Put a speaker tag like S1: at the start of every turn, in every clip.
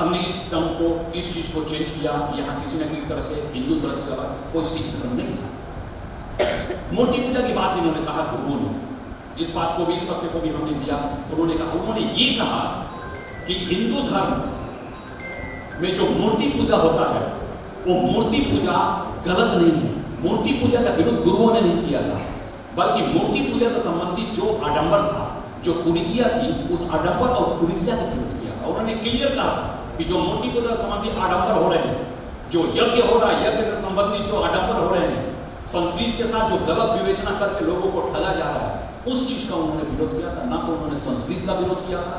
S1: हमने इस टर्म को, इस चीज को चेंज किया कि यहाँ किसी न किसी तरह से हिंदू धर्म से कोई सिख धर्म नहीं था। मूर्ति पूजा की बात इन्होंने कहा गुरुओं ने, इस बात को भी, इस तथ्य को भी हमने दिया। उन्होंने ये कहा कि हिंदू धर्म में जो मूर्ति पूजा होता है वो मूर्ति पूजा गलत नहीं है। मूर्ति पूजा का विरोध गुरुओं ने नहीं किया था, बल्कि मूर्ति पूजा से संबंधित जो आडंबर था, जो कुरीतियां थी, उस आडंबर और कुरीतिया का विरोध किया था। उन्होंने क्लियर कहा था कि जो मूर्ति पूजा से संबंधित आडंबर हो रहे हैं, जो यज्ञ हो रहा है, यज्ञ से संबंधित जो आडंबर हो रहे हैं, संस्कृत के साथ जो गलत विवेचना करके लोगों को ठगा जा रहा है, उस चीज का उन्होंने विरोध किया था। ना तो उन्होंने संस्कृत का विरोध किया था,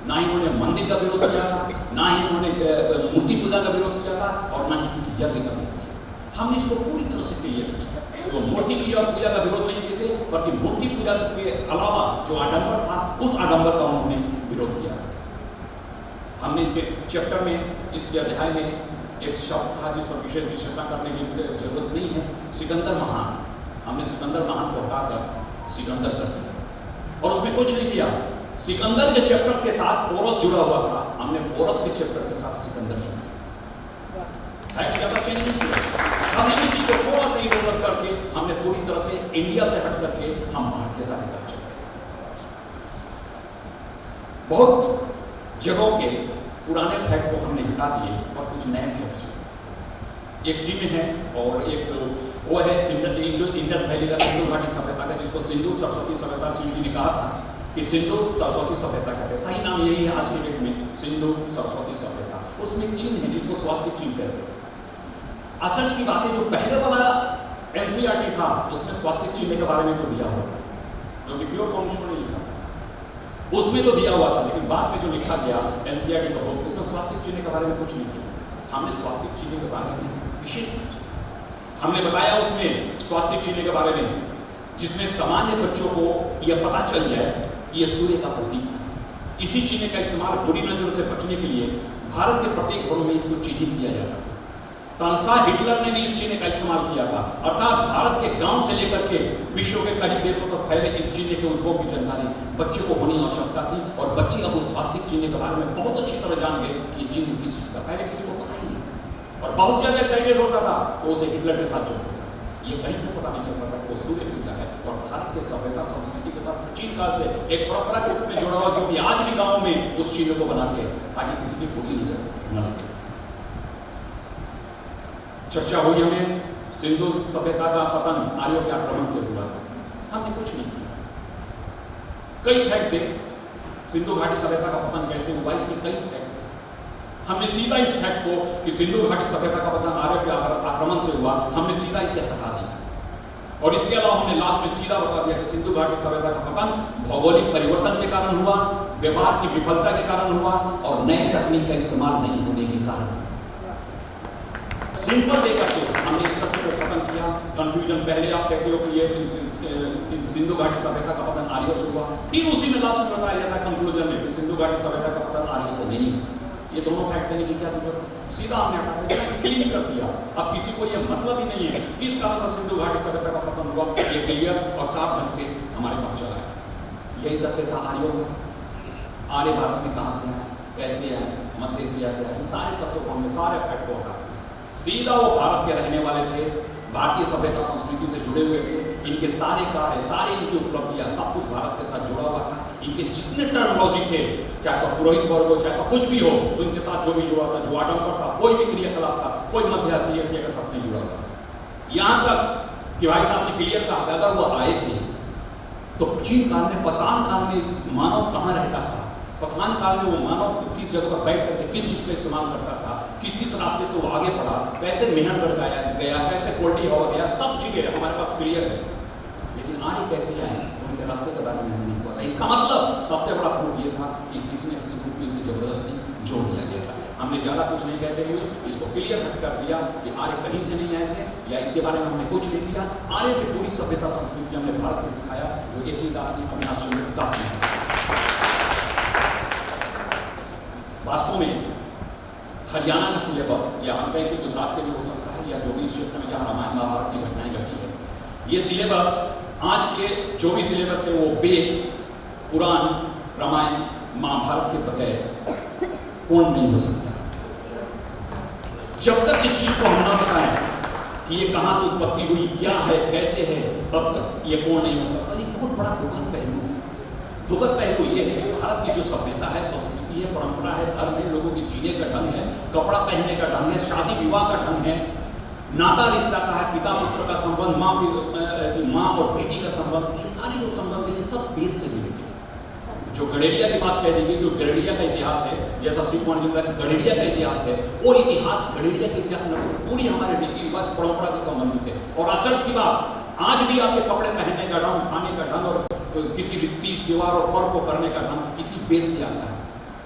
S1: ना ही उन्होंने मंदिर का विरोध किया था, ना ही उन्होंने मूर्ति पूजा का विरोध किया था, और ना ही किसी यज्ञ का विरोध किया। हमने इसको पूरी तरह से क्लियर किया। तो मूर्ति पूजा का विरोध नहीं किए थे, बल्कि मूर्ति पूजा के अलावा जो आडंबर था, उस आडंबर का उन्होंने विरोध किया था। हमने इसके चैप्टर में, इसके अध्याय में एक शब्द था जिस पर विशेष विशेषता करने की जरूरत नहीं है, सिकंदर महान। हमने सिकंदर महान को हटाकर सिकंदर कर दिया, और उसमें कुछ नहीं किया। सिकंदर के चैप्टर के साथ पोरस जुड़ा हुआ था, हमने पोरस के चैप्टर के साथ सिकंदर जुड़ा दिया। ज्यादा चेंज नहीं किया। हमने इसी को थोड़ा सा इधर करके हमने पूरी तरह से इंडिया से हट करके हम भारतीयता की तरफ चले। बहुत जगहों के पुराने फैक्ट को हमने हटा दिए और कुछ नए फैक्ट। एक चिन्ह है और एक वो है इंडस वैली का सिंधु घाटी सभ्यता का, जिसको सिंधु सरस्वती सभ्यता सीधी ने कहा था कि सिंधु सरस्वती सभ्यता कहते हैं। सही नाम यही है आज के डेट में, सिंधु सरस्वती सभ्यता। उसमें एक चिन्ह है जिसको स्वास्तिक चिन्ह कहते हैं। असल की बात है, जो पहले वाला एनसीईआरटी था उसमें स्वास्तिक चिन्ह के बारे में तो दिया हुआ था, जो कि प्योर कम्युनिस्ट ने लिखा था, उसमें तो दिया हुआ था। लेकिन बाद में जो लिखा गया एनसीईआरटी का बुक्स, उसमें स्वास्तिक चिन्ह के बारे में कुछ नहीं किया। हमने स्वास्तिक चिन्ह के बारे में विशेष रूप से हमने बताया उसमें स्वास्तिक चिन्ह के बारे में, जिसमें सामान्य बच्चों को यह पता चल जाए कि यह सूर्य का प्रतीक था। इसी चिन्ह का इस्तेमाल बुरी नजर से बचने के लिए भारत के प्रत्येक घरों में इसको चिन्हित किया जाता था। तानसा हिटलर ने भी इस चिन्ह का इस्तेमाल किया था, अर्थात भारत के गांव से लेकर के विश्व के कई देशों तक फैले इस चिन्ह के उद्भव की जानकारी बच्चे को होनी आवश्यकता थी। और बच्चे अब उस स्वास्तिक चिन्ह के बारे में बहुत अच्छी तरह जान गए कि ये चिन्ह किस चीज का, पहले किसी को पता ही नहीं, और बहुत ज्यादा एक्साइटेड होता था तो उसे हिटलर के साथ जोड़ता था। ये कहीं से पता नहीं चलता था वो सूर्य पूजा है, और भारत के सभ्यता संस्कृति के साथ प्राचीन काल से एक परंपरा के रूप में जुड़ा हुआ, जो कि आज भी गाँव में उस चिन्ह को बना के ताकि किसी की बुरी नजर न लगे। चर्चा हुई हमें सिंधु सभ्यता का पतन आर्यों के आक्रमण से हुआ। हमने कुछ नहीं किया, कई फैक्ट थे सिंधु घाटी सभ्यता का पतन कैसे हुआ, इसके कई फैक्ट थे। हमने सीधा इस फैक्ट को कि सिंधु घाटी सभ्यता का पतन आर्यों के आक्रमण से हुआ, हमने सीधा इसे हटा दिया। और इसके अलावा हमने लास्ट में सीधा बता दिया कि सिंधु घाटी सभ्यता का पतन भौगोलिक परिवर्तन के कारण हुआ, व्यापार की विफलता के कारण हुआ, और नए तकनीक का इस्तेमाल नहीं होने के कारण। सिंपल देकर के हमने इस तथ्य को खत्म किया। कंफ्यूजन, पहले आप कहते हो कि ये सिंधु घाटी सभ्यता का पतन आर्यों से हुआ, फिर उसी में लास्ट में बताया जाता है कंक्लूजन में कि सिंधु घाटी सभ्यता का पतन आर्यों से नहीं। ये दोनों फैक्ट देने की क्या जरूरत है, सीधा हमने हटा दिया, क्लीन कर दिया। अब किसी को ये मतलब ही नहीं है किस कारण से सिंधु घाटी सभ्यता का पतन हुआ, ये क्लियर और साफ ढंग से हमारे पास चला है। यही तथ्य था आर्यों का। आर्य भारत में कहाँ से आए, कैसे आए, मध्य एशिया से आए, सारे तत्वों को हमने, सारे फैक्ट को हटा दिया। सीधा वो भारत के रहने वाले थे, भारतीय सभ्यता संस्कृति से जुड़े हुए थे, इनके सारे कार्य, सारे इनकी उपलब्धियां, सब कुछ भारत के साथ जुड़ा हुआ था। इनके जितने टर्मोलॉजी थे, चाहे तो पुरोहित वर्ग हो, चाहे तो कुछ भी हो, तो इनके साथ जो भी जुड़ा था, जो आडंबर था, कोई भी क्रियाकलाप था, कोई मध्य एशिया के साथ नहीं जुड़ा था। यहाँ तक कि भाई साहब ने क्लियर कहा कि अगर वो आए थे तो प्राचीन काल में, पाषाण काल में मानव कहाँ रहता था, पाषाण काल में वो मानव किस जगह पर बैठ करके किस चीज का इस्तेमाल करता था, किस रास्ते से वो आगे बढ़ा, कैसे मेहनत गया, कैसे कोल्डी हवा गया, सब चीजें हमारे पास क्लियर है। लेकिन आर्य कैसे आए, उनके रास्ते के बारे में हमें नहीं पता। इसका मतलब सबसे बड़ा प्रूफ ये था कि किसी न किसी रूप में इसे जबरदस्ती जोड़ दिया गया था। हमने ज्यादा कुछ नहीं कहते हुए इसको क्लियर कर दिया कि आर्य कहीं से नहीं आए थे, या इसके बारे में हमने कुछ नहीं किया। आर्य की पूरी सभ्यता संस्कृति हमने भारत में दिखाया, जो एसी दास ने, अविनाश चंद्र दास ने। वास्तव में हरियाणा का सिलेबस, या हम कहें कि गुजरात के भी हो सकता है, या जो भी इस क्षेत्र में जहाँ रामायण महाभारत की घटनाएं घटी है, ये सिलेबस आज के जो भी सिलेबस है वो वेद, पुराण, रामायण, महाभारत के बगैर पूर्ण नहीं हो सकता। जब तक इस चीज को हम न बताएं कि ये कहाँ से उत्पत्ति हुई, क्या है, कैसे है, तब तक ये पूर्ण नहीं हो सकता। ये बहुत बड़ा दुखद पहलू है। दुखद पहलू ये है कि भारत की जो सभ्यता है, संस्कृति है, परंपरा है, धर्म है, लोगों के जीने का ढंग है, कपड़ा पहनने का ढंग है, शादी विवाह का ढंग है, नाता रिश्ता का है, पिता पुत्र का संबंध, माँ और बेटी का संबंध, ये सारे जो संबंध है ये सब वेद से जुड़े हैं। जो गडेरिया की बात कह दी गई, जो गडेरिया का इतिहास है, जैसा श्री कुमार जी ने कहा गडेरिया का इतिहास है, वो इतिहास गडेरिया के इतिहास में पूरी हमारे रीति रिवाज परंपरा से संबंधित है। और असर्च की बात, आज भी आपके कपड़े पहनने का ढंग, खाने का ढंग और किसी भी तीज त्योहार और पर्व को करने का ढंग इसी वेद से आता है।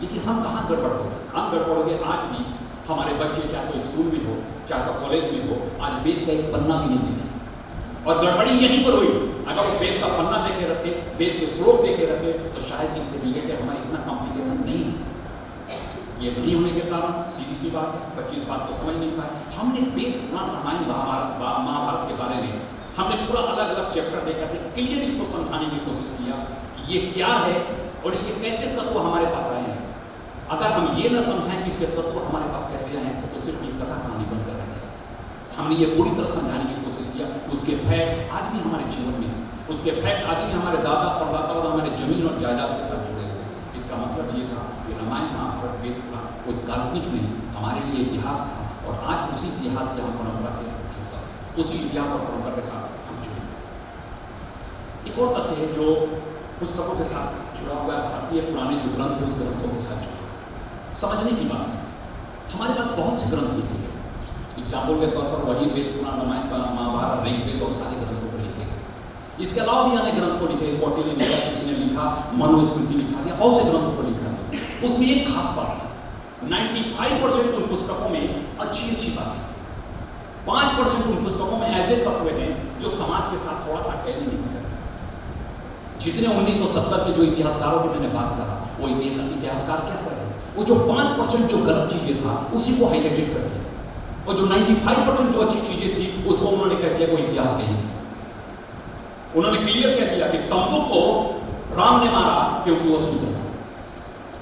S1: लेकिन हम कहाँ गड़बड़ हो गए? हम गड़बड़ हो गए आज भी हमारे बच्चे चाहे तो स्कूल में हो, चाहे तो कॉलेज में हो, आज वेद का एक पन्ना भी नहीं देते। और गड़बड़ी यहीं पर हुई। अगर वो वेद का पन्ना देखे रहते, वेद के श्लोक देखे रहते, तो शायद इससे रिलेटेड हमारे इतना कॉम्प्लिकेशन नहीं होता। ये नहीं होने के कारण सीधी सी बात है, 25 बात को समझ नहीं पाए। हमने वेद, पुराण, रामायण, महाभारत के बारे में हमने पूरा अलग अलग चैप्टर देखा था, क्लियर इसको समझाने की कोशिश किया कि ये क्या है और इसके कैसे तत्व हमारे पास आए हैं। अगर हम ये न समझाएं कि इसके तत्व हमारे पास कैसे आए हैं, तो सिर्फ ये कथा कहानी बन कर रह जाए। हमने ये पूरी तरह समझाने की कोशिश किया। उसके फैक्ट आज भी हमारे जीवन में है, उसके फैक्ट आज भी हमारे दादा परदादा और हमारे जमीन और जायदाद के साथ जुड़े हुए। इसका मतलब ये था कि रामायण, महाभारत, वेद, पुराण कोई काल्पनिक नहीं, हमारे लिए इतिहास था। और आज उसी इतिहास के हम परंपरा के उसी इतिहास और परंपरा के साथ हम जुड़े। एक और तथ्य है जो पुस्तकों के साथ जुड़ा हुआ है, भारतीय पुराने जो ग्रंथ है उस ग्रंथों के साथ जुड़ा। समझने की बात है, हमारे पास बहुत से ग्रंथ लिखे गए। एग्जाम्पल के तौर पर वही वेद, पुराण, रामायण, महाभारत, ऋग्वेद और सारे ग्रंथों पर लिखे गए। इसके अलावा भी अन्य ग्रंथ को लिखे, कौटिल्य ने लिखा, किसी ने लिखा, मनुस्मृति लिखा गया, बहुत से ग्रंथों पर लिखा गया। उसमें एक खास बात है, 95% उन पुस्तकों में अच्छी अच्छी बातें, 5% उन पुस्तकों में ऐसे तत्व हैं जो समाज के साथ थोड़ा सा टैली नहीं करते। जितने 1970 के जो इतिहासकारों की मैंने बात करा, वो इतिहासकार क्या कर रहे हैं, वो जो 5% जो गलत चीजें था उसी को हाईलाइटेड कर दिया, और जो 95% जो अच्छी चीजें थी उसको उन्होंने कह दिया वो इतिहास नहीं। उन्होंने क्लियर कह दिया कि शंभु को राम ने मारा क्योंकि वो शूद्र था,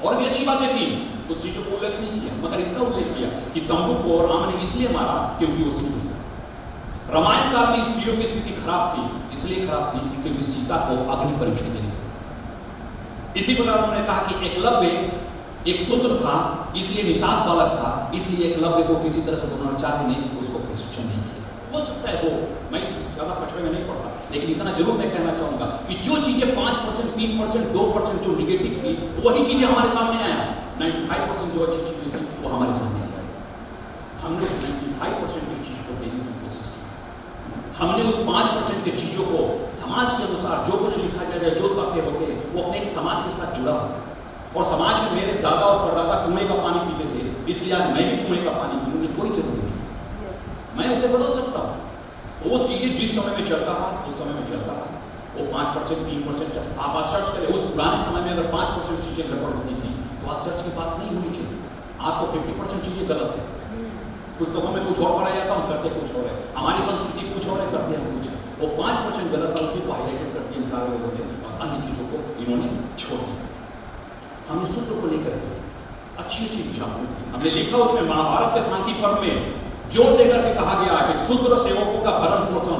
S1: और भी अच्छी बातें थी, उस चीजों को उल्लेख नहीं किया, मगर इसका उल्लेख किया कि शंभु को राम ने इसलिए मारा क्योंकि वो शूद्र था। रामायण काल में स्त्रियों की स्थिति खराब थी, इसलिए खराब थी क्योंकि सीता को अग्नि परीक्षा देनी पड़ी। इसी प्रकार उन्होंने कहा कि एकलव्य एक शूद्र था, इसलिए निषाद बालक था, इसलिए एकलव्य को किसी तरह से द्रोणाचार्य ने उसको प्रशिक्षण नहीं किया। हो सकता है वो, मैं इससे ज्यादा पचड़े में नहीं पड़ता, लेकिन इतना जरूर मैं कहना चाहूंगा कि जो चीजें 5%, 3%, 2% जो निगेटिव थी, वही चीजें हमारे सामने आया। 95% जो अच्छी चीजें थी वो हमारे सामने आ गई। हमने उस 95% की चीज को देने की कोशिश की। हमने उस 5% की चीजों को समाज के अनुसार जो कुछ लिखा जाए, जो तथ्य होते हैं, वो अपने एक समाज के साथ जुड़ा होता है। और समाज में मेरे दादा और परदादा कुएं का पानी पीते थे, इसलिए आज मैं भी कुएं का पानी पीऊंगी, कोई जरूरी नहीं। मैं उसे बदल सकता हूँ। वो चीजें जिस समय में चलता था उस समय में चलता था। वो 5%, 3%, आप आज सर्च करें, उस पुराने समय में अगर 5% चीजें गड़बड़ होती थी तो आज सर्च की बात नहीं होनी चाहिए। आज तो 50% चीजें गलत है। पुस्तकों में कुछ और पढ़ा जाता, हम करते कुछ और है, हमारी संस्कृति कुछ और है, करते हम कुछ है। वो 5% गलत उसी को हाईलाइटेड करके इन सारे लोगों ने और अन्य चीजों को इन्होंने छोड़ दिया। हमने शूद्र को लेकर के अच्छी अच्छी एग्जाम्पल थी। हमने लिखा उसमें महाभारत के शांति पर्व में जोर देकर के कहा गया कि शूद्र सेवकों का भरण पोषण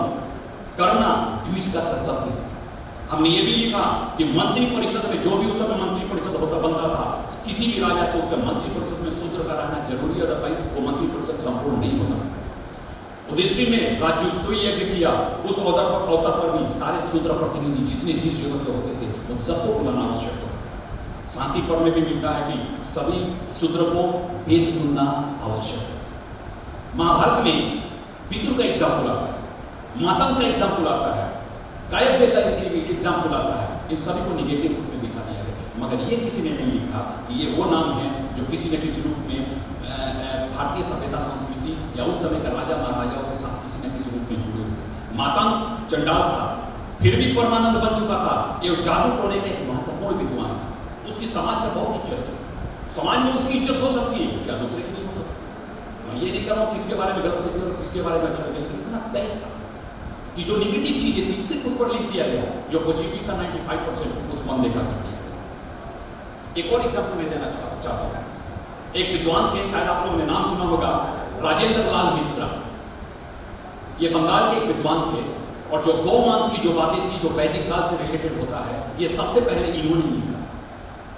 S1: करना द्विज का कर्तव्य। हमने ये भी लिखा कि मंत्री परिषद में, जो भी उस समय मंत्री परिषद होता बनता था, किसी भी राजा को उसका मंत्री परिषद में शूद्र का रहना जरूरी है, भाई वो मंत्री परिषद संपूर्ण नहीं होता था। युधिष्ठिर ने राजसूय यज्ञ किया, उस अवसर पर भी सारे शूद्र प्रतिनिधि जितने जिस जगत के होते थे उन सबको बुलाना आवश्यक होता। शांति पर्व में भी मिलता है कि सभी शूद्र को वेद सुनना आवश्यक है। महाभारत में विदुर का एग्जाम्पल आता है, मातंग का एग्जाम्पल आता है, कायव्य का एग्जाम्पल आता है। इन सभी को निगेटिव रूप में दिखा दिया गया, मगर ये किसी ने नहीं लिखा कि ये वो नाम है जो किसी न किसी रूप में भारतीय सभ्यता संस्कृति या उस समय का राजा महाराजाओं के साथ किसी न किसी रूप में जुड़े हुए। मातंग चंडाल था, फिर भी परमानंद बन चुका था। ये जादू टोने का एक महत्वपूर्ण विद्वान था, उसकी समाज में बहुत इज्जत थी। समाज में उसकी इज्जत हो सकती है, क्या दूसरे की नहीं हो सकती। मैं ये नहीं कर रहा हूँ किसके बारे में गलत लिखे और किसके बारे में अच्छा लिखे, लेकिन इतना तय था कि जो निगेटिव चीजें थी सिर्फ उस पर लिख दिया गया, जो पॉजिटिव था 95% उसको अनदेखा कर दिया गया। एक और एग्जाम्पल मैं देना चाहता हूँ। एक विद्वान थे, शायद आप लोगों ने नाम सुना होगा, राजेंद्र लाल मित्रा, ये बंगाल के एक विद्वान थे और जो गौमांस की जो बातें थी जो वैदिक काल से रिलेटेड होता है, ये सबसे पहले इन्होंने लिखा।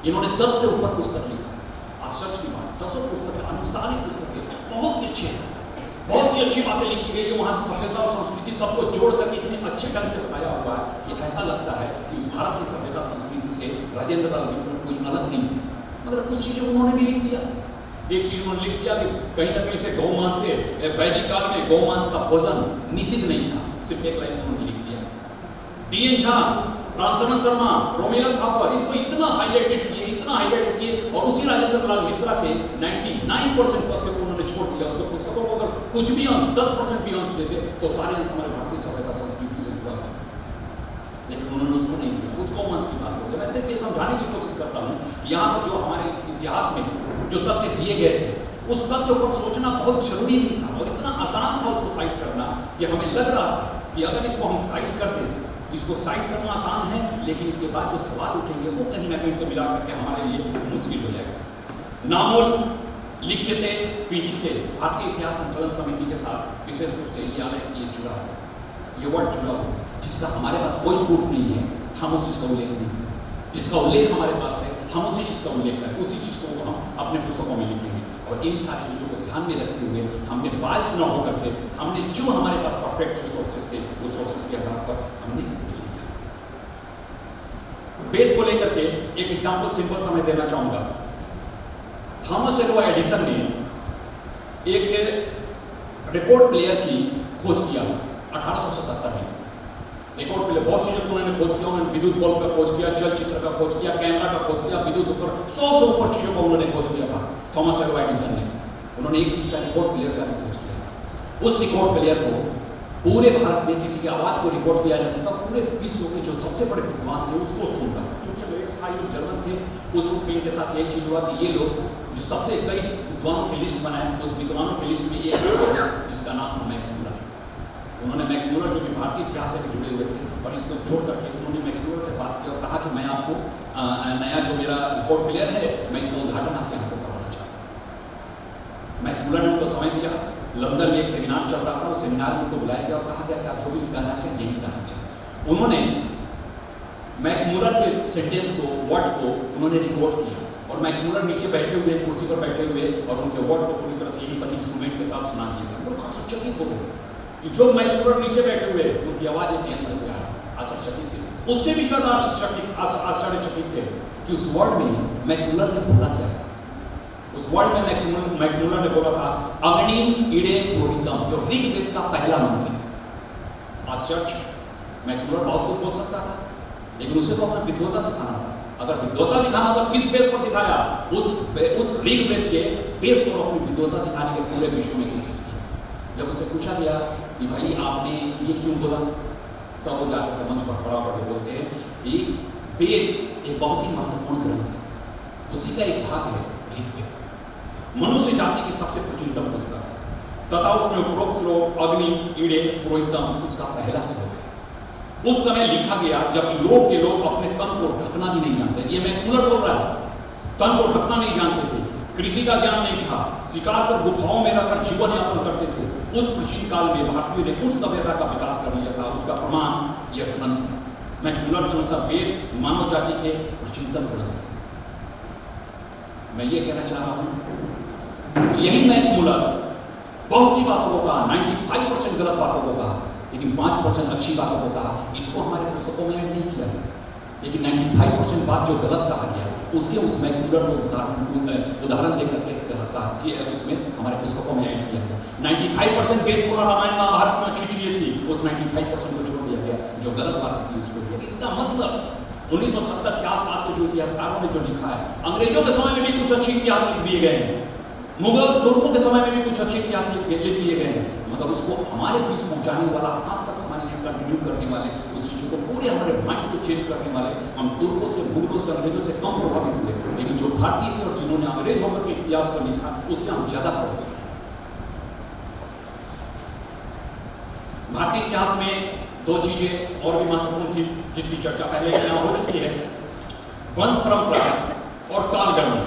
S1: इन्होंने 10 से ऊपर पुस्तक लिखा। आश्चर्य की बात, 10 पुस्तकें, अनुसारिक पुस्तकें, बहुत ही अच्छे हैं, बहुत ही अच्छी बातें लिखी गई है। वहाँ से सभ्यता और संस्कृति सबको जोड़कर इतने अच्छे ढंग से बताया हुआ है कि ऐसा लगता है कि भारत की सभ्यता संस्कृति से राजेंद्र लाल मित्र कोई अलग नहीं थी। मगर कुछ चीज़ें उन्होंने भी लिख दिया। एक चीज उन्होंने लिख दिया कि कहीं ना कहीं से गौमांस से, वैदिक काल में गौमांस का भोजन निषिद्ध नहीं था। सिर्फ एक लाइन उन्होंने लिख दिया। डी.एन. झा, रामचरण शर्मा, रोमेला थापर इसको इतना हाईलाइटेड किए और उसी राजेंद्र लाल मित्रा के 99% तथ्य को उन्होंने छोड़ दिया। उसको पुस्तकों को अगर कुछ भी अंश, 10% भी अंश देते तो सारे अंश हमारे भारतीय सभ्यता संस्कृति से जुड़ा था, लेकिन उन्होंने उसको नहीं दिया। उसको अंश की बात हो गई। मैं सिर्फ ये समझाने की कोशिश करता हूँ यहाँ पर जो हमारे इस इतिहास में जो तथ्य दिए गए थे, उस तथ्य पर सोचना बहुत जरूरी नहीं था और इतना आसान था उसको साइड करना कि हमें लग रहा था कि अगर इसको हम साइड कर दें, इसको साइड करना आसान है, लेकिन इसके बाद जो सवाल उठेंगे वो कहीं ना कहीं से मिला करके हमारे लिए मुश्किल हो जाएगा। नामोल लिख्यते किंचिते भारतीय इतिहास संकलन समिति के साथ विशेष रूप से ये जुड़ा है, ये वर्ड जुड़ा हुआ, जिसका हमारे पास कोई प्रूफ नहीं है, हम उस चीज़ का उल्लेख नहीं करें। जिसका उल्लेख हमारे पास है, हम उसी चीज़ का उल्लेख करें, उसी चीज़ को हम अपने पुस्तकों में लिखेंगे। और इन सारी चीज़ों को ध्यान में रखते हुए हमने बायस न होकर के हमने जो हमारे पास परफेक्ट रिसोर्सेज थे उस सोर्सेज के आधार पर हमने लिखा। वेद को लेकर के एक एग्जाम्पल सिंपल सा मैं देना चाहूँगा। थॉमस एल्वा एडिसन ने एक रिकॉर्ड प्लेयर की खोज किया था 1877 में। रिकॉर्ड प्लेयर बहुत चीज़ों को उन्होंने खोज किया। उन्होंने विद्युत बल्ब का खोज किया, चलचित्र का खोज किया, कैमरा का खोज किया, विद्युत ऊपर 100 से ऊपर चीज़ों को उन्होंने खोज किया था। थॉमस एल्वा एडिसन ने उन्होंने एक चीज़ का रिकॉर्ड प्लेयर का भी खोज किया था। उस रिकॉर्ड प्लेयर को पूरे भारत में किसी की आवाज़ को रिकॉर्ड किया जा सकता, पूरे विश्व के जो सबसे बड़े विद्वान थे उसको चुनता। क्योंकि अंग्रेज था, लोग जर्मन थे, उस रूप में इनके साथ यही चीज़ हुआ कि ये लोग जो सबसे कई विद्वानों की लिस्ट बनाए, उस विद्वानों की लिस्ट में एक जिसका नाम था मैक्स मूलर। उन्होंने मैक्स मूलर जो कि भारतीय इतिहास से जुड़े हुए थे और इसको जोड़ करके उन्होंने मैक्स मूलर से बात की और कहा कि मैं आपको नया जो मेरा रिकॉर्ड प्लेयर है, मैं इसका उद्घाटन आपके हाथों करवाना चाहता हूँ। मैक्स मूलर ने उनको समय दिया। लंदन में एक सेमिनार चल रहा था, उस सेमिनार में उनको बुलाया गया और कहा गया कि आप जो भी कहना चाहिए यही कहना चाहिए। उन्होंने मैक्स मूलर के सेंटेंस को, वर्ड को उन्होंने रिकॉर्ड किया और मैक्स मूलर नीचे बैठे हुए, कुर्सी पर बैठे हुए और उनके वर्ड को पूरी तरह से यहीं पर इंस्ट्रूमेंट के साथ सुना दिया। लोग आश्चर्यचकित हो गए कि जो मैक्स मूलर नीचे बैठे हुए उनकी आवाज़ एक यंत्र से आ रही, आश्चर्यचकित थे। उससे भी ज़्यादा आश्चर्यचकित थे कि उस वर्ड में मैक्स मूलर ने बोला क्या था। उस वर्ड में मैक्स मूलर ने बोला था अग्निम इडे पुरोहितम, जो ऋग्वेद का पहला मंत्र है। आश्चर्य, मैक्स मूलर बहुत कुछ बोल सकता था, लेकिन उसे तो अपना विद्वता दिखाना था। अगर विद्वता दिखाना था, किस बेस पर दिखाया? उस ऋग्वेद के बेस पर अपनी विद्वता दिखाने के पूरे विश्व में कोशिश की। जब उसे पूछा गया कि भाई आपने ये क्यों बोला, तब वो जाकर मंच पर खड़ा होकर बोलते हैं कि वेद एक बहुत ही महत्वपूर्ण ग्रंथ है, उसी का एक भाग है ऋग्वेद, मनुष्य जाति की सबसे प्राचीनतम पुस्तक है तथा उसमें उपरोक्त श्लोक अग्नि ईड़े पुरोहितम उसका पहला श्लोक है। उस समय लिखा गया जब यूरोप के लोग अपने तन को ढकना भी नहीं जानते। ये मैक्स मूलर बोल रहा है, तन को ढकना नहीं जानते थे, कृषि का ज्ञान नहीं था, शिकार कर गुफाओं में रहकर जीवन यापन करते थे। उस प्राचीन काल में भारतीयों ने उस सभ्यता का विकास कर लिया था, उसका प्रमाण यह ग्रंथ है। मैक्स मूलर के अनुसार वेद मानव जाति के प्राचीनतम ग्रंथ है। मैं ये कहना चाह रहा हूँ, यही मैक्स मूलर बहुत सी बातों को कहा, 95% गलत बातों को कहा, लेकिन 5% अच्छी बातों को कहा। इसको हमारे पुस्तकों में ऐड नहीं किया गया, लेकिन 95% बात जो गलत कहा गया उसके उस मैक्स मूलर को उदाहरण देकर के उसमें हमारे पुस्तकों में ऐड किया गया। 95% वेद पुराण रामायण महाभारत में अच्छी चीजें थी, उस 95% को छोड़ दिया गया, जो गलत बातें थी उसको दिया। इसका मतलब 1970 के आसपास के जो इतिहासकारों ने जो लिखा है, अंग्रेजों के समय में भी कुछ अच्छे इतिहास लिख दिए गए हैं, मुगल तुर्कों के समय में भी कुछ अच्छे इतिहास लिख दिए गए हैं, मगर उसको हमारे बीच पहुंचाने वाला, आज तक हमारे लिए कंटिन्यू करने वाले, उस चीज़ को पूरे हमारे माइंड को चेंज करने वाले, हम तुर्कों से, मुगलों से, अंग्रेजों से कम प्रभावित हुए, लेकिन जो भारतीय थे और जिन्होंने अंग्रेज होकर के इतिहास को लिखा उससे हम ज्यादा प्रभावित हैं। भारतीय इतिहास में दो चीजें और भी महत्वपूर्ण थी जिसकी चर्चा पहले यहाँ हो चुकी है, वंश परंपरा और कालगणना।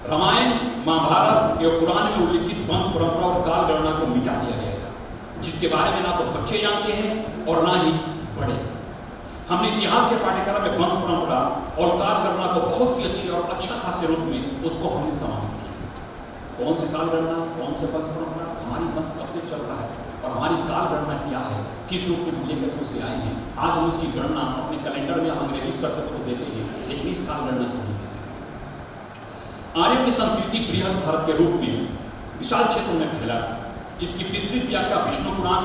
S1: रामायण, महाभारत एवं पुराण में उल्लिखित वंश परंपरा और काल गणना को मिटा दिया गया था, जिसके बारे में ना तो बच्चे जानते हैं और ना ही बड़े। हमने इतिहास के पाठ्यक्रम में वंश परंपरा और काल गणना को बहुत ही अच्छी और अच्छा खासे रूप में उसको हमने समाहित किया। कौन से काल गणना, कौन से वंश परंपरा, हमारी वंश कब से चल रहा है और हमारी काल गणना क्या है, किस रूप में लेकर उसे आए हैं। आज हम उसकी गणना अपने कैलेंडर में अंग्रेजी तथ्य को देते हैं, लेकिन इस काल गणना को नहीं देते। आर्यों की संस्कृति बृहद भारत के रूप में विशाल क्षेत्र में फैला था। इसकी विस्तृत व्याख्या विष्णु पुराण,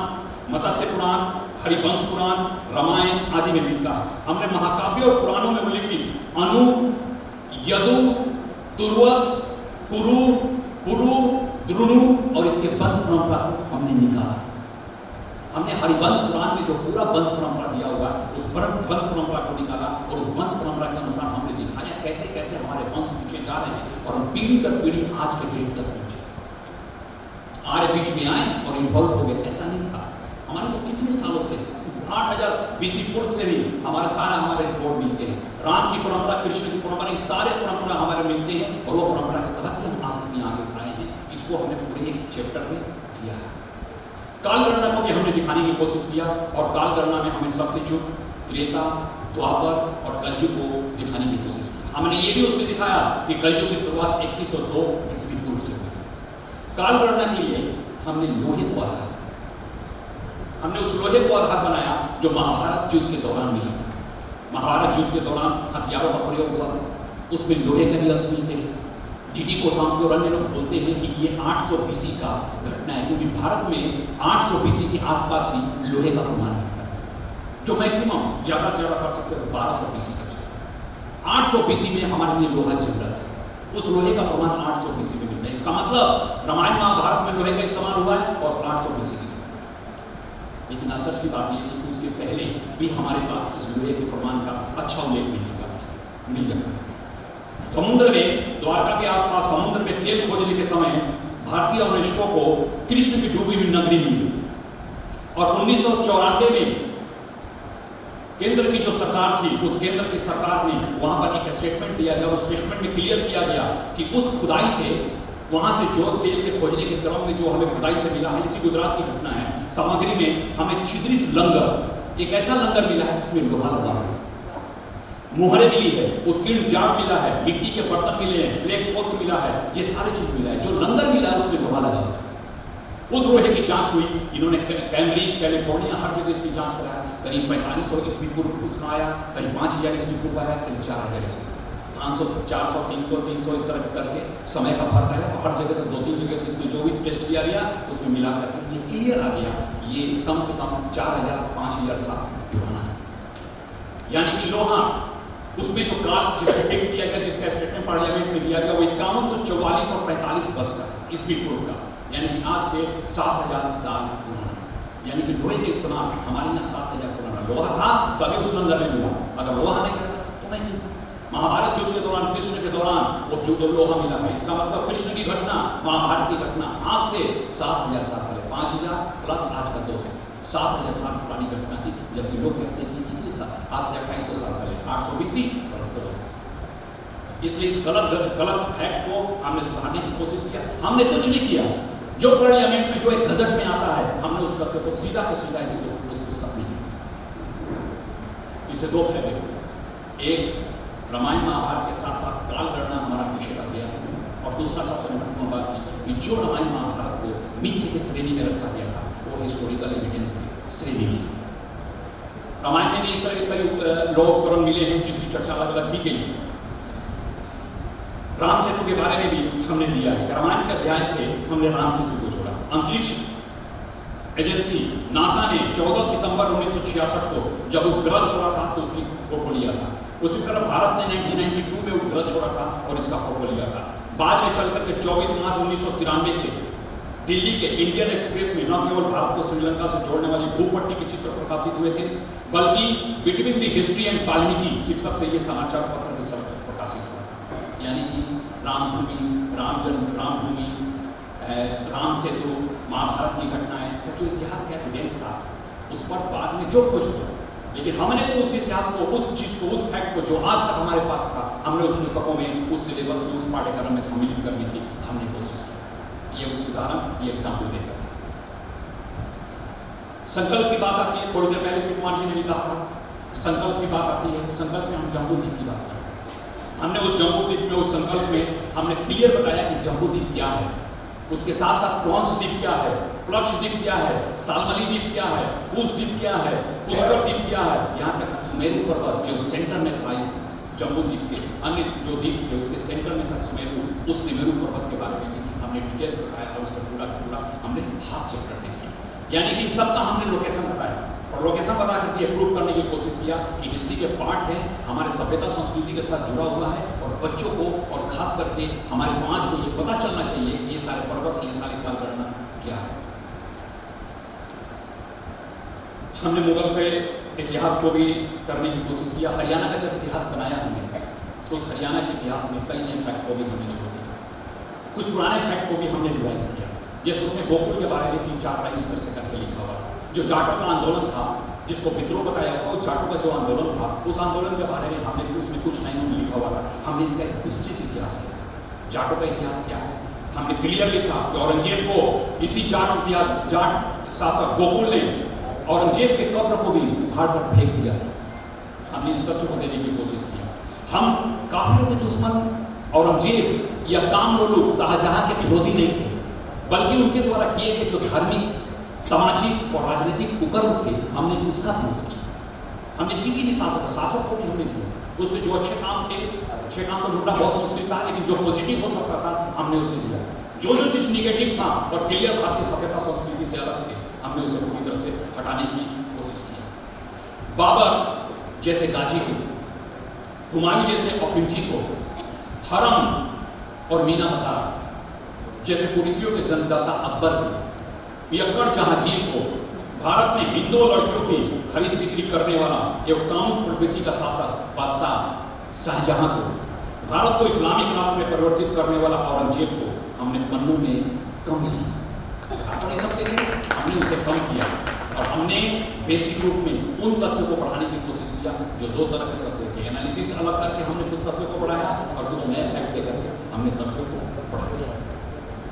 S1: मत्स्य पुराण, हरिवंश पुराण, रामायण आदि में मिलता है। हमने महाकाव्य और पुराणों में उल्लिखित अनु, यदु, तुर्वस, कुरु, पुरु, द्रुनु और इसके वंश परंपरा को हमने निकाला। हमने हरिवंश पुराण में जो पूरा वंश परंपरा दिया हुआ है, उस वंश परंपरा को निकाला और उस वंश परंपरा के अनुसार हमने दिखाया कैसे कैसे हमारे वंश पीछे जा रहे हैं और हम पीढ़ी दर पीढ़ी आज के डेट तक पहुंचे। आर्य बीच में आए और इन्वॉल्व हो गए, ऐसा नहीं था। हमारे तो कितने सालों से 8000 बीसी पूर्व से ही हमारे रिकॉर्ड मिलते हैं। राम की परंपरा, कृष्ण की परंपरा, ये सारे परंपरा हमारे मिलते हैं और वो परंपरा के तहत हम आज तक आगे आए हैं। इसको हमने पूरे एक चैप्टर में दिया है। काल गणना को भी हमने दिखाने की कोशिश किया और काल गणना में हमने सत्ययुग, त्रेता, द्वापर और कलयुग को दिखाने की कोशिश की। हमने ये भी उसमें दिखाया कि कलयुग की शुरुआत 2102 ईस्वी पूर्व से हुई। काल गणना के लिए हमने लोहे को आधार, हमने उस लोहे को आधार बनाया जो महाभारत युद्ध के दौरान मिला था। महाभारत युद्ध के दौरान हथियारों का प्रयोग हुआ था, उसमें लोहे के भी अंश मिलते हैं। डीडी कोसांबी और अन्य लोग बोलते हैं कि ये 800 बीसी का घटना है, क्योंकि भारत में 800 बीसी के आसपास ही लोहे का प्रमाण मिलता है, जो मैक्सिमम ज़्यादा से ज़्यादा कर सकते हैं तो 1200 बीसी तक चला। 800 बीसी में हमारे लिए लोहा जरूरत है, उस लोहे का प्रमाण 800 बीसी में मिलता है। इसका मतलब रामायण महाभारत में लोहे का इस्तेमाल हुआ है और 800 बीसी में। लेकिन असच की बात यह थी कि उसके पहले भी हमारे पास इस लोहे के प्रमाण का अच्छा उल्लेख मिल जाता है। समुद्र में, द्वारका के आसपास समुद्र में तेल खोजने के समय भारतीय अन्वेषकों को कृष्ण की डूबी हुई नगरी मिली और 1994 में केंद्र की जो सरकार थी, उस केंद्र की सरकार ने वहां पर एक स्टेटमेंट दिया गया। उस स्टेटमेंट में क्लियर किया गया कि उस खुदाई से, वहां से जो तेल के खोजने के क्रम में जो हमें खुदाई से मिला है, इसी गुजरात की घटना है, सामग्री में हमें छिद्रित लंगर, एक ऐसा लंगर मिला है जिसमें लोहा लगा हुआ है, मुहरे मिली है, उत्कीर्ण जाग मिला है, मिट्टी के बर्तन मिले हैं, ब्लैक पोस्ट मिला है, ये सारी चीज मिला है। जो लंगर मिला है उसमें लोहा लगा हुआ है। उस लोहे की जांच हुई, इन्होंने कैम्ब्रिज, कैलिफोर्निया, हर जगह इसकी जांच कराया। करीब 4500 ईस्वी पूर्व उसका आया, करीब 5000 ईस्वी पूर्व आया, करीब 4000 ईस्वी, 500, 400, 300 इस तरह करके समय का फर्क आया। हर जगह से 2-3 जगह से इसमें जो भी टेस्ट किया गया उसमें मिला करके ये क्लियर आ गया कि ये कम से कम 4000-5000 साल पुराना है। यानी कि लोहा उसमें जो काल जिसको फिक्स किया गया, जिसका स्टेटमेंट पार्लियामेंट में दिया गया, वो 5144 और 45 वर्ष का था ईस्वी पूर्व का, यानी कि आज से 7000 साल पुराना। यानी कि लोहे के इस्तेमाल हमारे यहाँ 7000 पुराना लोहा था, तभी उस लंगर में मिला। अगर लोहा नहीं रहता तो नहीं मिलता। महाभारत युद्ध के दौरान, कृष्ण के दौरान वो जो लोहा मिला है, इसका मतलब कृष्ण की घटना, महाभारत की घटना आज से 7000 साल पहले, 5000 प्लस आज का 2, 7000 साल पुरानी घटना थी। जबकि लोग कहते हैं कि आज से 2800 साल पहले, 800 बीसी प्लस 2। इसलिए इस गलत फैक्ट को हमने सुधारने की कोशिश किया। हमने कुछ नहीं किया, जो पार्लियामेंट में जो एक गजट में आता है, हमने उस तथ्य को सीधा का सीधा इसको उस पुस्तक में लिखा। इससे दो फायदे हुए, एक रामायण महाभारत के साथ साथ काल गणना हमारा विषय रख गया है, और दूसरा सबसे महत्वपूर्ण बात थी कि जो रामायण महाभारत को मिथ्य की श्रेणी में रखा गया था, वो हिस्टोरिकल एविडेंस की श्रेणी में। रामायण में भी इस तरह के कई लोक उपकरण मिले हैं जिसकी चर्चा अलग अलग की गई है। राम सेतु के बारे में भी हमने दिया है। रामायण के अध्याय से हमने राम सेतु को जोड़ा। अंतरिक्ष एजेंसी नासा ने 14 सितंबर 1966 को जब उपग्रह छोड़ा था तो उसकी फोटो लिया था। उसी तरह भारत ने 1992 में उपग्रह छोड़ा था और इसका फोटो लिया था। बाद में चलकर के 24 मार्च 1993 के दिल्ली के इंडियन एक्सप्रेस में न केवल भारत को श्रीलंका से जोड़ने वाली भूपट्टी के चित्र प्रकाशित हुए थे, बल्कि between the history and Valmiki शीर्षक से ये समाचार पत्र के साथ प्रकाशित हुआ था। यानी कि रामभूमि, रामभूमि, राम सेतु, महाभारत की घटनाएं का जो इतिहास का एविडेंस था, उस पर बाद में जो खोज हुआ लेकिन हमने तो उस इतिहास को, उस चीज को, उस फैक्ट को जो आज तक हमारे पास था, हमने उस पुस्तकों में, उस सिलेबस में, उस पाठ्यक्रम में सम्मिलित करने की हमने कोशिश की। ये उदाहरण, ये एग्जाम्पल देकर संकल्प की बात आती है। थोड़ी देर पहले शिव कुमार जी ने भी कहा था, संकल्प की बात आती है। संकल्प में हम जम्बूद्वीप की बात करते हैं। हमने उस जम्बूद्वीप में, उस संकल्प में हमने क्लियर बताया कि जम्बूद्वीप क्या है, उसके साथ साथ क्रॉन्स द्वीप क्या है, प्लक्ष द्वीप क्या है, सालमली द्वीप क्या है, कुश द्वीप क्या है, पुष्कर द्वीप क्या है, यहाँ तक सुमेरु पर्वत जो सेंटर में था इस जम्बूद्वीप के, अन्य जो द्वीप थे उसके सेंटर में था सुमेरु, उस सुमेरु पर्वत के बारे में भी हमने डिटेल्स बताया और उसका पूरा हमने हाथ चेक करते थे। यानी कि सबका हमने लोकेशन बताया और लोकेशन बता करके प्रूव करने की कोशिश किया कि हिस्ट्री के पार्ट है, हमारे सभ्यता संस्कृति के साथ जुड़ा हुआ है और बच्चों को और खास करके हमारे समाज को ये पता चलना चाहिए कि ये सारे पर्वत, ये सारी कालगणना क्या है। हमने मुगल के इतिहास को भी करने की कोशिश किया। हरियाणा का जब इतिहास बनाया हमने तो उस हरियाणा के इतिहास में कई नए फैक्ट को भी हमने जोड़ दिया, कुछ पुराने फैक्ट को भी हमने रिवाइज किया। जैसे उसमें गोकुल के बारे में 3-4 लाइन इस तरह से करके लिखा हुआ था। जो जाटों का आंदोलन था, जिसको विद्रोह बताया हुआ, उस जाटों का जो आंदोलन था, उस आंदोलन के बारे में हमने उसमें कुछ लाइनों में लिखा हुआ था। हमने इसका एक विस्तृत इतिहास किया, जाटों का इतिहास क्या है। हमने क्लियर लिखा कि औरंगजेब को इसी जाट शासक गोकुल ने औरंगजेब के कब्र को भी उखाड़ कर फेंक दिया था। हमने इस तथ्य को देने की कोशिश की। हम काफिरों के दुश्मन औरंगजेब या कामलोलुप शाहजहां के विरोधी नहीं थे, बल्कि उनके द्वारा किए गए जो धार्मिक, सामाजिक और राजनीतिक कुकर्म थे, हमने उसका विरोध किया। हमने किसी भी शासक को भी हमने दिया, उसके जो अच्छे काम थे, अच्छे काम तो ढूंढना बहुत मुश्किल था, लेकिन जो पॉजिटिव हो सकता था हमने उसे दिया। जो चीज निगेटिव था और क्लियर भारतीय सभ्यता संस्कृति से अलग थे, हमने उसे पूरी तरह से हटाने की कोशिश की। बाबर जैसे गाजी को, हुमायूं जैसे अफिंची को, हरम और मीना बाजार जैसे कुरीतियों के जन्मदाता अकबर को, पियक्कड़ जहांगीर को, भारत में हिंदू लड़कियों की खरीद बिक्री करने वाला एवं कामुक प्रवृत्ति का शासक बादशाह शाहजहां को, भारत को इस्लामिक राष्ट्र में परिवर्तित करने वाला औरंगजेब को हमने पन्नों में कम किया। अपने सब चीजें हमने उसे कम किया और हमने बेसिक रूप में उन तथ्यों को बढ़ाने की कोशिश किया जो दो तरह के तथ्यों के एनालिसिस अलग करके हमने कुछ तथ्यों को बढ़ाया और कुछ नए फैक्ट देकर हमने तथ्यों को बढ़ा दिया।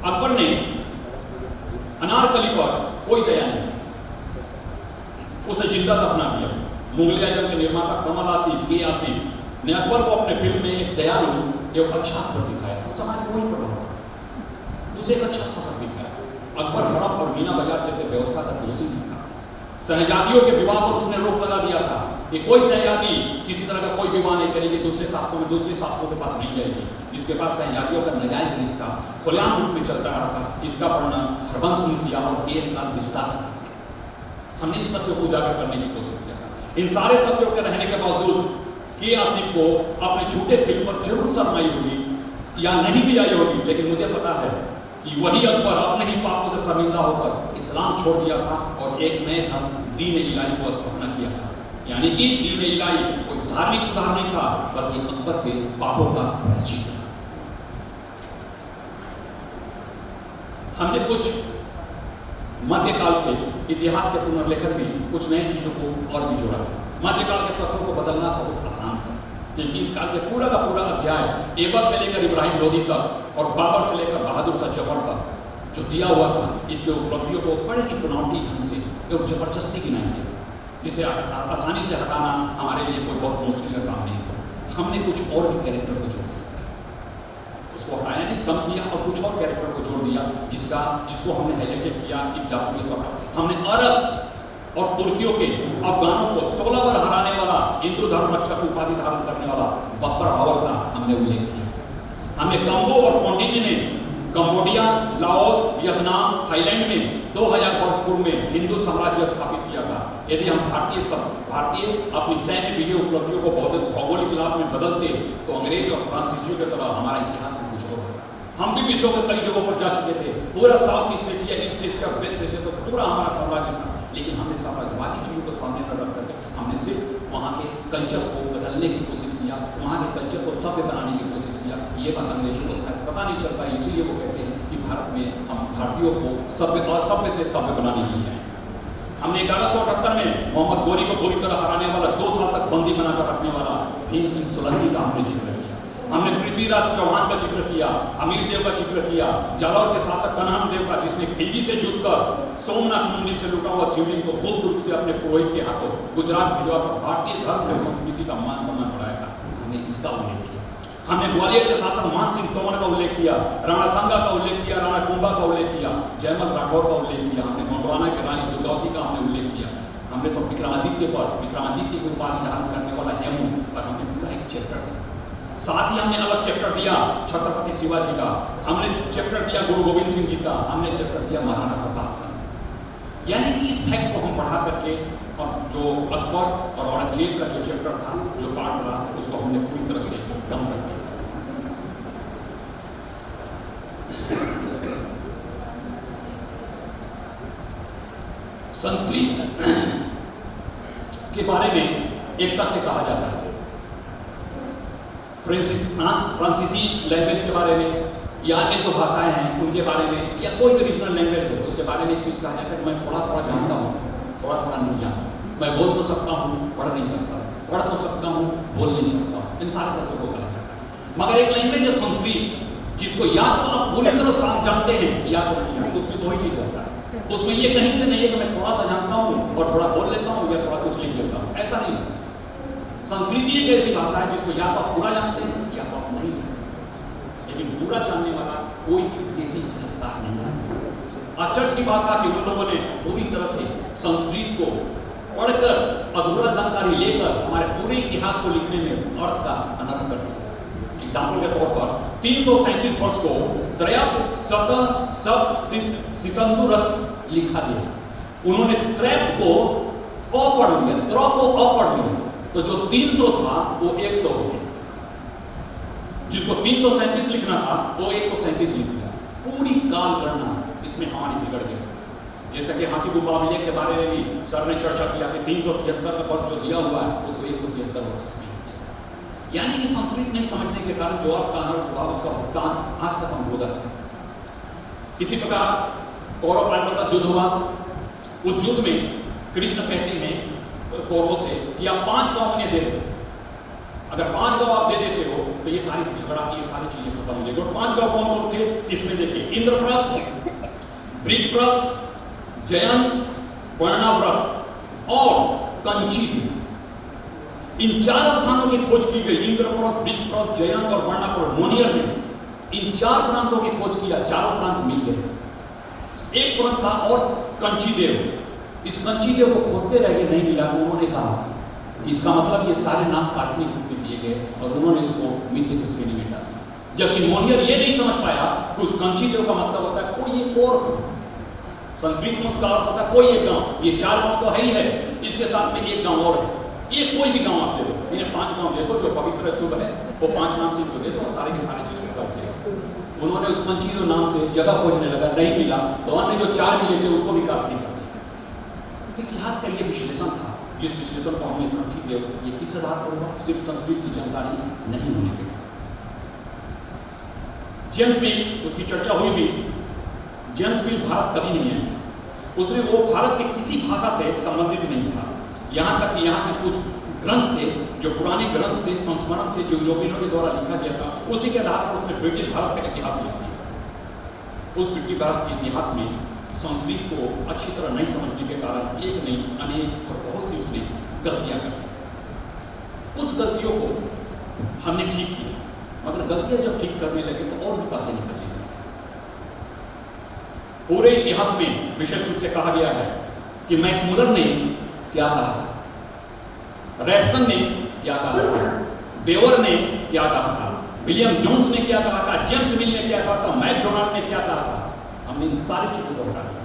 S1: अकबर ने अनारकली पर कोई दया नहीं, उसे जिंदा दफना दिया। मुगल आजम के निर्माता कमल आसिफ के आसिफ ने अकबर को अपने फिल्म में एक दयालु एवं अच्छा अकबर दिखाया और समाज को वही प्रभाव पड़ा, उसे एक अच्छा शासक दिखाया। अकबर हड़प और मीना बाजार जैसे व्यवस्था का दोषी भी था। सहजादियों के विवाह पर उसने रोक लगा दिया था कि कोई सहजादी किसी तरह का कोई विवाह नहीं करेगी, दूसरे शासकों के पास नहीं जाएगी। जिसके पास सहजादियों का नाजायज रिश्ता खुलेआम रूप में चलता रहा था, इसका परिणाम हरबंश ने किया और केस का विस्तार से हमने इस तथ्यों को उजागर करने की कोशिश किया था। इन सारे तथ्यों के रहने के बावजूद के आसिफ को अपने झूठे फिल्म पर जरूर शर्म आई होगी या नहीं भी आई होगी, लेकिन मुझे पता है कि वही अकबर अपने ही पापों से शर्मिंदा होकर इस्लाम छोड़ दिया था और एक नए धर्म दीन इलाही को स्थापना किया था। यानी कि दीन इलाही कोई धार्मिक सुधार नहीं था, बल्कि अकबर के पापों का प्रायश्चित था। हमने कुछ मध्यकाल के इतिहास के पुनर्लेखन में कुछ नई चीजों को और भी जोड़ा था। मध्यकाल के तत्वों को बदलना बहुत आसान था, क्योंकि इस काल के पूरा का पूरा अध्याय ऐबक से लेकर इब्राहिम लोधी तक और बाबर से लेकर बहादुर शाह जफर तक जो दिया हुआ था, इसके उपलब्धियों को बड़े ही बनावटी ढंग से एवं जबरदस्ती गिनाया गया, जिसे आसानी से हटाना हमारे लिए कोई बहुत मुश्किल का काम नहीं है। हमने कुछ और भी कैरेक्टर को जोड़ दिया, उसको हटाया नहीं, कम किया और कुछ और कैरेक्टर को जोड़ दिया, जिसको हमने हाईलाइटेड किया एग्जाम्पल के तौर पर। हमने अरब और तुर्कियों के अफगानों को 16 बार हराने वाला हिंदू धर्म रक्षक उपाधि धारण करने वाला बब्बर रावल का हमने उल्लेख किया। हमने कंगो और कौंडिन्य में कंबोडिया, लाओस, वियतनाम, थाईलैंड में 2000 वर्ष पूर्व में हिंदू साम्राज्य स्थापित किया था। यदि हम भारतीय अपनी सैन्य विजय उपलब्धियों को भौगोलिक लाभ में बदलते तो अंग्रेज और फ्रांसीसियों की तरह हमारा इतिहास में कुछ और होता। हम भी विश्व के कई जगहों पर जा चुके थे, पूरा South East Asia, East Asia, West Asia, तो पूरा हमारा साम्राज्य था, लेकिन हमने साम्राज्यवादी चीजों को सामने न रख करके हमने सिर्फ वहाँ के कल्चर को बदलने की कोशिश किया, वहाँ के कल्चर को सभ्य बनाने की कोशिश किया। ये बात अंग्रेजों को शायद पता नहीं चलता, इसीलिए वो कहते हैं कि भारत में हम भारतीयों को सभ्य से सभ्य बनाने के लिए आए। हमने 1178 में मोहम्मद गोरी को पूरी तरह हराने वाला 2 साल तक बंदी बनाकर रखने वाला भीम सिंह सोलंकी का हमने जिक्र किया। हमने पृथ्वीराज चौहान का जिक्र किया, हमीर देव का जिक्र किया, जालौर के शासक कन्हन देव का, जिसने खिलजी से जुटकर सोमनाथ मंदिर से लुटा हुआ शिवलिंग को गुप्त रूप से अपने पुरोहित के हाथों गुजरात भिजवाकर भारतीय धर्म और संस्कृति का मान सम्मान बढ़ाया था। हमने इसका उल्लेख किया। हमने ग्वालियर के शासक मान सिंह तोमर का उल्लेख किया, राणा सांगा का उल्लेख किया, राणा कुंभा का उल्लेख किया, जयमल राठौर का उल्लेख किया, हमने गोंडवाना के रानी दुर्गावती का हमने उल्लेख किया। हमने तो विक्रमादित्य की उपाधि धारण करने वाला हेमू पर हमने पूरा एक चैप्टर दिया। साथ ही हमने अलग चैप्टर दिया छत्रपति शिवाजी का, हमने चैप्टर दिया गुरु गोविंद सिंह जी का, हमने चैप्टर दिया महाराणा प्रताप का। यानी कि इस फैक्ट को हम बढ़ा करके और जो अकबर और औरंगजेब का जो चैप्टर था, जो पार्ट था, उसको हमने पूरी तरह से कम कर दिया। संस्कृत के बारे में एक तथ्य कहा जाता है, फ्रांसीसी लैंग्वेज के बारे में या अन्य जो भाषाएं हैं उनके बारे में या कोई भी रीजनल लैंग्वेज है उसके बारे में एक चीज़ कहा जाता है कि मैं थोड़ा थोड़ा जानता हूँ, थोड़ा थोड़ा नहीं जानता। मैं बोल तो सकता हूँ, पढ़ नहीं सकता, पढ़ तो सकता हूँ, बोल नहीं सकता। इन सारे तथ्यों को कहा जाता है। मगर एक लैंग्वेज है संस्कृत, जिसको या तो आप पूरी तरह जानते हैं या तो नहीं जानते, उसमें दो ही चीज़ रहता है। उसमें ये कहीं से नहीं है कि मैं थोड़ा सा जानता हूँ और थोड़ा बोल लेता हूँ या थोड़ा कुछ लिख लेता हूँ, ऐसा नहीं। संस्कृत एक ऐसी भाषा है जिसको या तो आप पूरा जानते हैं या तो आप नहीं जानते, लेकिन पूरा जानने वाला कोई विदेशी इतिहासकार नहीं है। आश्चर्य की बात था कि उन लोगों ने पूरी तरह से संस्कृत को पढ़कर अधूरा जानकारी लेकर हमारे पूरे इतिहास को लिखने में अर्थ का अनर्थ कर दिया। एग्जाम्पल के तौर पर 337 वर्ष को त्रयप सितंदुरत लिखा गया। उन्होंने त्रैप्त को अपढ़ लिया, त्र को अपढ़ लिया, तो जो 300 था वो 100 हो गया। जिसको 337 लिखना था वो 137 लिख दिया। पूरी काल गणना इसमें हमारी बिगड़ गई। जैसा कि हाथी गुफा अभिलेख के बारे में भी सर ने चर्चा किया कि 373 का वर्ष जो दिया हुआ है उसको 173 वर्ष से लिख दिया। यानी कि संस्कृत नहीं समझने के कारण जो अर्थ का अनर्थ हुआ उसका भुगतान आज तक हम भुगत हैं। इसी प्रकार कौरव पांडव का युद्ध हुआ। उस युद्ध में कृष्ण कहते हैं कौरवों से कि आप 5 गांव उन्हें दे दो। अगर 5 गांव आप दे देते हो तो ये सारी झगड़ा, ये सारी चीजें खत्म हो जाएगी। और 5 गांव कौन कौन थे इसमें देखिए, इंद्रप्रस्थ, ब्रिकप्रस्थ, जयंत, वर्णाव्रत और कंची। इन 4 स्थानों की खोज की गई। इंद्रप्रस्थ, ब्रिकप्रस्थ, जयंत और वर्णाव्रत। मोनियर ने इन 4 प्रांतों की खोज किया। चारों प्रांत मिल गए। एक प्रांत था और कंची देव। इस कंची देव को खोजते रह गए, नहीं मिला। तो उन्होंने कहा कि इसका मतलब ये सारे नाम काटने के दिए गए और उन्होंने उसको मिथ्या की श्रेणी में डाल दिया। जबकि मोनियर ये नहीं समझ पाया कि उस कंची देव का मतलब होता है कोई एक और। संस्कृत में उसका अर्थ होता है कोई एक गांव। ये 4 गांव तो है ही है, इसके साथ में एक गांव और है। ये कोई भी गांव आप दे दो, इन्हें 5 गांव दे दो जो पवित्र शुभ है, वो 5 नाम से इसको दे दो, सारे की सारी चीज खत्म हो जाएगी। उन्होंने उस कंची देव नाम से जगह खोजने लगा, नहीं मिला तो अन्य जो 4 मिले थे उसको भी काट दिया। इतिहास का ये विश्लेषण था, जिस विश्लेषण को हमने कंची देव ये किस आधार पर हुआ? सिर्फ संस्कृत की जानकारी नहीं होने के कारण। जेम्स मिल, उसकी चर्चा हुई भी। जेम्स मिल भारत कभी नहीं आए थे। उसने वो भारत के किसी भाषा से संबंधित नहीं था। यहाँ तक कि यहाँ के कुछ ग्रंथ थे जो पुराने ग्रंथ थे, संस्मरण थे, जो यूरोपियनों के द्वारा लिखा गया था, उसी के आधार पर उसने ब्रिटिश भारत का इतिहास लिख दिया। उस ब्रिटिश भारत के इतिहास में संस्कृत को अच्छी तरह नहीं समझने के कारण एक नहीं अनेक और बहुत सी उसने गलतियां कर। उस गलतियों को हमने ठीक किया, मगर गलतियां जब ठीक करने लगे तो और भी बातें निकलने लगी। पूरे इतिहास में विशेष रूप से कहा गया है कि मैक्स मुलर ने क्या कहा था, रैप्सन ने क्या कहा था, बेवर ने क्या कहा था, विलियम जोन्स ने क्या कहा था, जेम्स मिल ने क्या कहा था, मैकडोनाल्ड ने क्या कहा था। हमने इन सारी चीजों को हटा दिया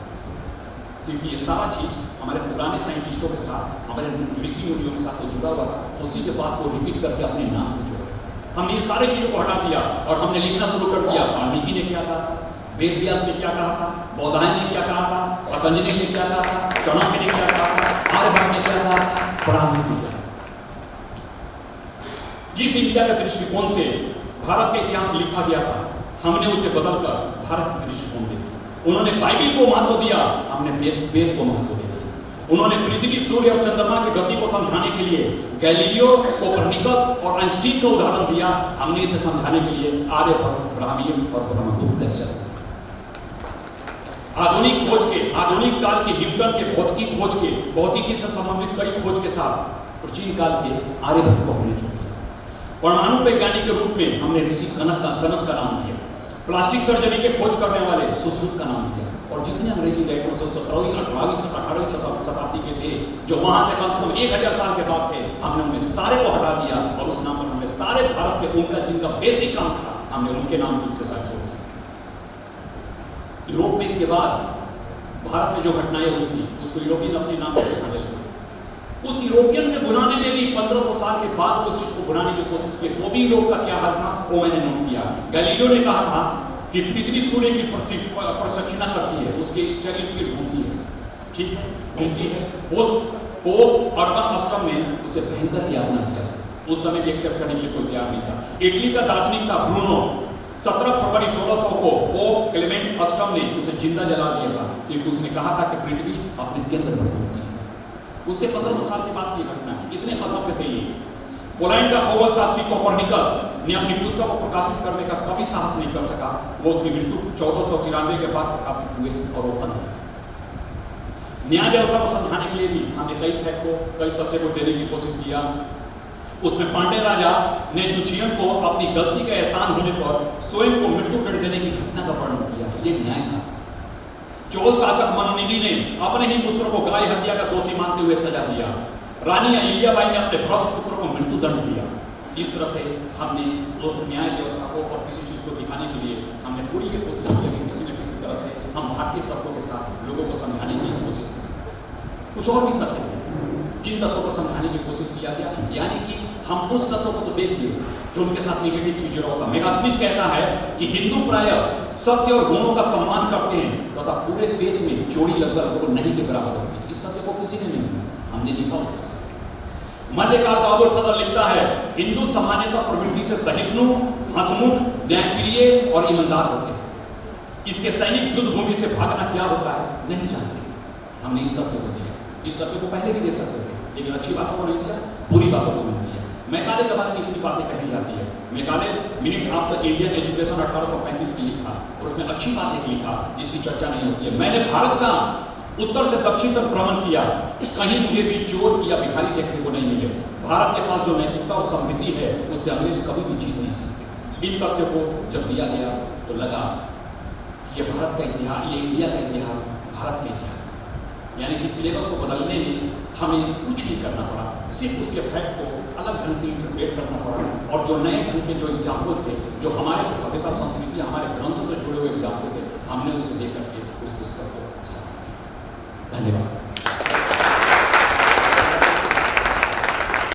S1: क्योंकि ये सारा चीज हमारे पुराने साइंटिस्टों के साथ, हमारे ऋषि मुनियों के साथ तो जुड़ा हुआ था। उसी के बात को रिपीट करके अपने नाम से जोड़ रहे। हमने ये सारी चीजों को हटा दिया और हमने लिखना शुरू कर दिया। वाल्मीकि ने क्या कहा था, वेद व्यास ने क्या कहा था, बौधायन ने क्या कहा था, पतंजलि ने क्या कहा था, चाणक्य ने क्या कहा था, आर्यभट्ट ने क्या कहा था, पराशर ने। जिस इंडिया के दृष्टिकोण से भारत का इतिहास लिखा गया था, हमने उसे बदलकर भारत के दृष्टिकोण दे दिया। उन्होंने बाइबिल को महत्व दिया, हमने वेद को महत्व दे दिया। उन्होंने पृथ्वी, सूर्य और चंद्रमा की गति को समझाने के लिए गैलीलियो, कोपरनिकस और आइंस्टीन का उदाहरण दिया। हमने इसे समझाने के लिए आर्यभट्ट, ब्राह्मण और ब्रह्मगुप्त का चलन। आधुनिक खोज के, आधुनिक काल के न्यूटन के भौतिकी खोज के, भौतिकी से संबंधित कई खोज के साथ प्राचीन काल के आर्यभट्ट को हमने जोड़ दिया। परमाणु वैज्ञानिक के रूप में हमने ऋषि कनक का नाम दिया। प्लास्टिक सर्जरी के खोज करने वाले सुश्रुत का नाम दिया। और जितने अंग्रेजी राइटर 17वीं 18वीं शताब्दी के थे, जो वहां से कम से कम 1000 साल के बाद थे, हमने उन्हें सारे को हटा दिया और उस नाम पर हमने सारे भारत के उनका जिनका बेसिक काम था, हमने उनके नाम उसके साथ जोड़ दिया। यूरोप में इसके बाद भारत में जो घटनाएं हुई थी उसको यूरोपियन अपने नाम पर उठाने लगे। उस यूरोपियन ने बुनाने में भी 1500 साल के बाद उस चीज को बुनाने की कोशिश की, तो भी यूरोप का क्या हाल था वो मैंने नोट किया। गैलीलियो ने कहा था कि पृथ्वी सूर्य की प्रदक्षिणा करती है, उसके चरित्र घूमती है, ठीक है, घूमती है। पोप अर्बन अष्टम ने उसे भयंकर यातना दिया था। उस समय भी एक्सेप्ट करने के लिए कोई तैयार नहीं था। इटली का दार्शनिक था ब्रूनो, 17 फरवरी 1600 को पोप क्लेमेंट अष्टम ने उसे जिंदा जला दिया था, क्योंकि उसने कहा था कि पृथ्वी अपने केंद्र पर घूमती है। उसके 1500 साल के बाद की घटना है, इतने मजहब में थे ये। पोलैंड का खगोल शास्त्री कोपरनिकस ने अपनी पुस्तक को प्रकाशित करने का कभी साहस नहीं कर सका। वो उसकी मृत्यु 1493 के बाद प्रकाशित हुए और वो बंद हो गए। न्याय व्यवस्था को समझाने के लिए भी हमने कई फैक्ट को, कई तथ्य को देने की कोशिश किया। उसमें पांड्य राजा ने जुचियन को अपनी गलती का एहसान होने पर स्वयं को मृत्युदंड देने की घटना का वर्णन किया। ये न्याय था। चोल शासक मनुनिधि ने अपने ही पुत्र को गाय हत्या का दोषी मानते हुए सजा दिया। रानी अहिल्याबाई ने अपने भ्रष्ट पुत्र को मृत्युदंड दिया। इस तरह से हमने न्याय व्यवस्था को और किसी चीज को दिखाने के लिए हमने पूरी ये कोशिश की कि किसी न किसी तरह से हम भारतीय तत्वों के साथ लोगों को समझाने की कोशिश करें। कुछ और भी तथ्य थे जिन तत्वों को समझाने की कोशिश किया गया, यानी कि हम उस तत्वों को तो देख लिए जो उनके साथ निगेटिव चीजें होता। मेगास्मिथ कहता है कि हिंदू प्रायः सत्य और गुणों का सम्मान करते हैं तथा पूरे देश में चोरी लगभग नहीं के बराबर होती है। इस तथ्य को किसी ने नहीं लिया, हमने लिखा उसको। मध्यकाल का अबुल फजल लिखता है हिंदू सामान्यतः प्रवृत्ति से सहिष्णु, हंसमुख, न्यायप्रिय और ईमानदार होते हैं। इसके सैनिक युद्ध भूमि से भागना क्या होता है नहीं जानते। हमने इस तथ्य को दिया। इस तथ्य को पहले भी दे सकते थे, लेकिन अच्छी बातों को नहीं दिया, बुरी बातों को नहीं दिया। मैकाले के बारे में इतनी बातें कही जाती है। Macaulay minute of the Indian education 1835 की लिखा और उसमें अच्छी बातें लिखा जिसकी चर्चा नहीं होती है। मैंने भारत का उत्तर से दक्षिण तक भ्रमण किया, कहीं मुझे भी चोर या भिखारी देखने को नहीं मिले। भारत के पास जो नैतिकता और समृद्धि है उससे अंग्रेज कभी भी जीत नहीं सकते। इन तथ्यों को जब दिया गया तो लगा कि ये भारत का इतिहास, ये इंडिया का इतिहास, भारत का इतिहास, यानी कि सिलेबस को बदलने में हमें कुछ नहीं करना पड़ा, सिर्फ उसके फैक्ट को अलग ढंग से इंटरप्रेट करना पड़ा। और जो नए ढंग के जो एग्जाम्पल थे, जो हमारे सभ्यता संस्कृति हमारे ग्रंथों से जुड़े हुए एग्जाम्पल थे, हमने उसे लेकर के उस पुस्तक को साफ किया। धन्यवाद।